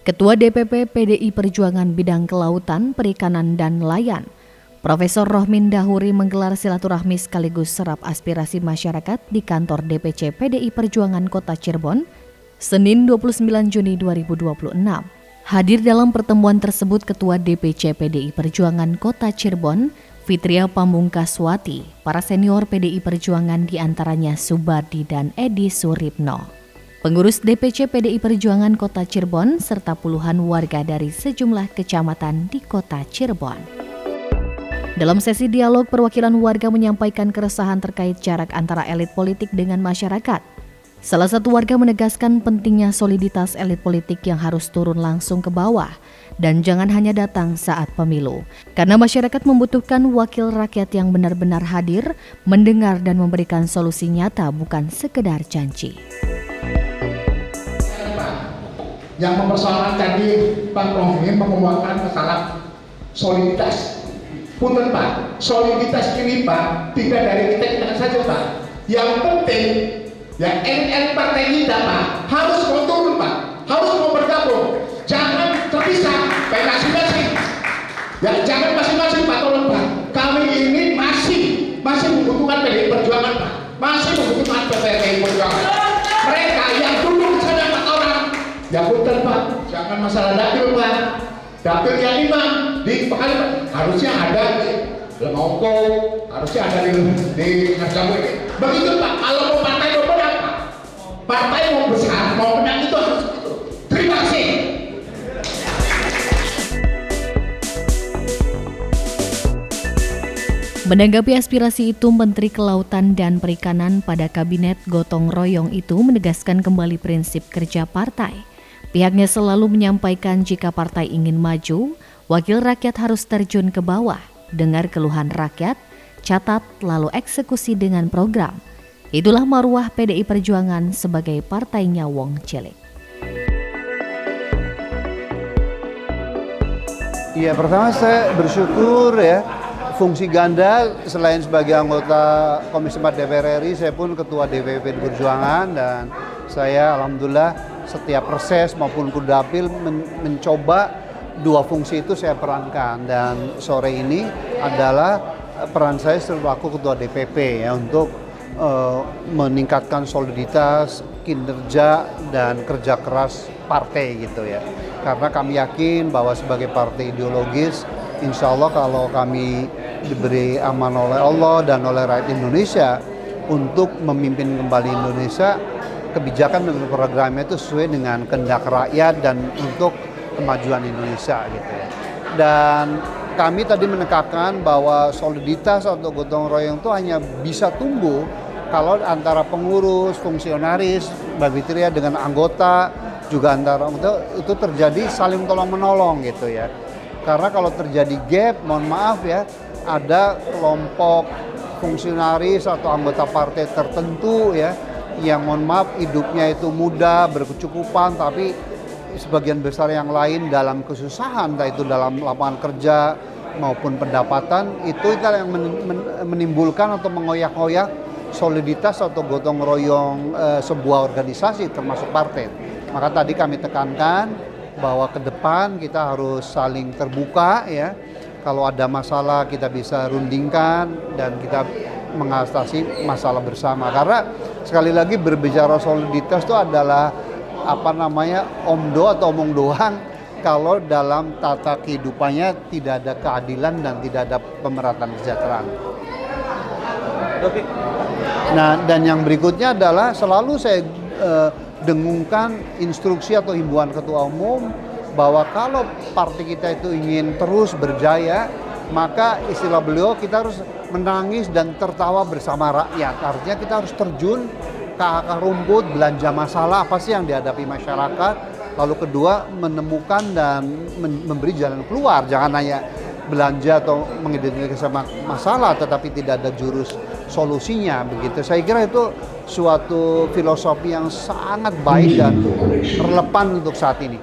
Ketua DPP PDI Perjuangan Bidang Kelautan, Perikanan, dan Nelayan, Profesor Rohmin Dahuri menggelar silaturahmi sekaligus serap aspirasi masyarakat di kantor DPC PDI Perjuangan Kota Cirebon, Senin 29 Juni 2026. Hadir dalam pertemuan tersebut Ketua DPC PDI Perjuangan Kota Cirebon, Fitria Pamungkaswati, para senior PDI Perjuangan diantaranya Subardi dan Edi Suripno, pengurus DPC PDI Perjuangan Kota Cirebon, serta puluhan warga dari sejumlah kecamatan di Kota Cirebon. Dalam sesi dialog, perwakilan warga menyampaikan keresahan terkait jarak antara elit politik dengan masyarakat. Salah satu warga menegaskan pentingnya soliditas elit politik yang harus turun langsung ke bawah dan jangan hanya datang saat pemilu, karena masyarakat membutuhkan wakil rakyat yang benar-benar hadir, mendengar dan memberikan solusi nyata, bukan sekedar janji. Yang mempersoalkan tadi Pak Rohmin mengemukakan masalah soliditas. Punten Pak, soliditas ini Pak tidak dari kita saja Pak. Yang penting ya elit partai kita Pak harus mau turun Pak, harus mau bergabung, jangan terpisah kayak masing-masing. Ya jangan masing-masing Pak, tolong Pak. Kami ini masih membutuhkan PDI Perjuangan Pak, masih membutuhkan PDI Perjuangan. Mereka yang duduk di sana 4 orang. Ya punten Pak, jangan masalah dapil Pak. Dapil yang 5 di Pekalongan harusnya ada di Lemongko, harusnya ada di Nasamu ini. Begitu Pak, kalau mau partai mau menang Pak, partai mau besar, mau menang itu harus begitu. Terima kasih. Menanggapi aspirasi itu, Menteri Kelautan dan Perikanan pada Kabinet Gotong Royong itu menegaskan kembali prinsip kerja partai. Pihaknya selalu menyampaikan jika partai ingin maju, wakil rakyat harus terjun ke bawah, dengar keluhan rakyat, catat lalu eksekusi dengan program. Itulah marwah PDI Perjuangan sebagai partainya Wong Cilik. Ya, pertama saya bersyukur ya, fungsi ganda selain sebagai anggota Komisi 4 DPR RI, saya pun Ketua DPP Perjuangan, dan saya alhamdulillah setiap reses maupun kudapil mencoba 2 fungsi itu saya perankan, dan sore ini adalah peran saya selaku Ketua DPP ya untuk meningkatkan soliditas, kinerja dan kerja keras partai gitu ya. Karena kami yakin bahwa sebagai partai ideologis, insya Allah kalau kami diberi amanah oleh Allah dan oleh rakyat Indonesia untuk memimpin kembali Indonesia, kebijakan dan programnya itu sesuai dengan kehendak rakyat dan untuk kemajuan Indonesia gitu ya. Dan kami tadi menekankan bahwa soliditas atau gotong royong itu hanya bisa tumbuh kalau antara pengurus, fungsionaris, Mbak Fitria dengan anggota, juga antara itu terjadi saling tolong-menolong gitu ya. Karena kalau terjadi gap, mohon maaf ya, ada kelompok fungsionaris atau anggota partai tertentu ya, yang mohon maaf hidupnya itu mudah, berkecukupan, tapi sebagian besar yang lain dalam kesusahan, entah itu dalam lapangan kerja maupun pendapatan, itu yang menimbulkan atau mengoyak-ngoyak soliditas atau gotong royong sebuah organisasi termasuk partai. Maka tadi kami tekankan bahwa ke depan kita harus saling terbuka ya. Kalau ada masalah kita bisa rundingkan dan kita mengatasi masalah bersama. Karena sekali lagi berbicara soliditas itu adalah omdo atau omong doang kalau dalam tata kehidupannya tidak ada keadilan dan tidak ada pemerataan kesejahteraan. Nah, dan yang berikutnya adalah selalu saya dengungkan instruksi atau himbauan Ketua Umum bahwa kalau partai kita itu ingin terus berjaya, maka istilah beliau kita harus menangis dan tertawa bersama rakyat. Artinya kita harus terjun ke akar rumput, belanja masalah apa sih yang dihadapi masyarakat. Lalu kedua, menemukan dan memberi jalan keluar. Jangan hanya belanja atau mengidentifikasi masalah tetapi tidak ada jurus solusinya begitu. Saya kira itu suatu filosofi yang sangat baik dan relevan untuk saat ini.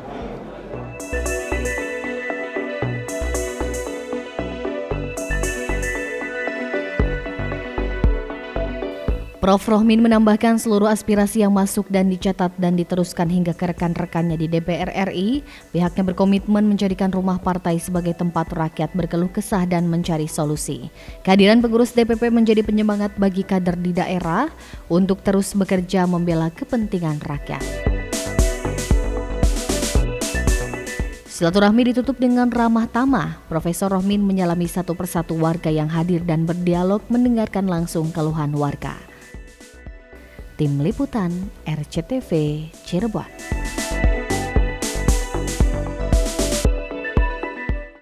Prof. Rohmin menambahkan seluruh aspirasi yang masuk dan dicatat dan diteruskan hingga ke rekan-rekannya di DPR RI, pihaknya berkomitmen menjadikan rumah partai sebagai tempat rakyat berkeluh kesah dan mencari solusi. Kehadiran pengurus DPP menjadi penyemangat bagi kader di daerah untuk terus bekerja membela kepentingan rakyat. Silaturahmi ditutup dengan ramah tamah. Profesor Rohmin menyalami satu persatu warga yang hadir dan berdialog mendengarkan langsung keluhan warga. Tim Liputan RCTV Cirebon.